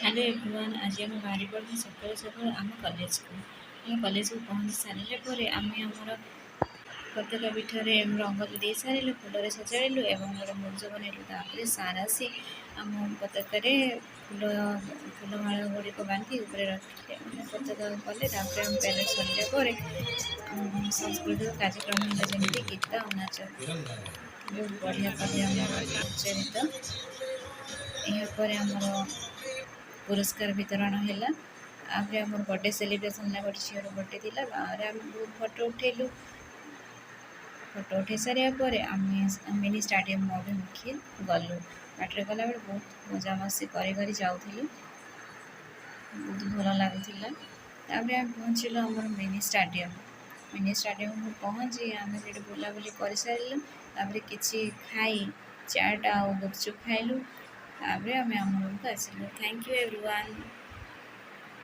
Hello everyone. आज आम बाहरी पड़ू सकाल सकाल आम कॉलेज को पहुँची सारे आम आमर पताका पीठर रंग दे सारू फूल सजाड़ू और गोटे मुर्ज बनइलु। तापर सार आसी आम पताक फूल फूलमाला गुड़िक बांधि ऊपर रखिले पताका कले। आम पैरेड सरला सांस्कृतिक कार्यक्रम है जमी गीत और नाच बहुत बढ़िया कले नृत्य यापर आमर पुरस्कार वितरण है। आगे आम बर्थडे सेलिब्रेशन गोटे झीर बर्थडे थी गाँव में बहुत फोटो उठेलु। फोटो उठे सारापर आम मिनी स्टाडियम अभिमुखी गलु। बाटर गला बेल बहुत मजामस्ती कर जाऊँ बहुत भल लगुला। आम पहुँचलु आम मिनी स्टाडियम पहुँची आम से बुलाबुली कर सारू। कि खाई चाट आ गुपचुप खाइलु। आम रूम को आसिलु। Thank you everyone.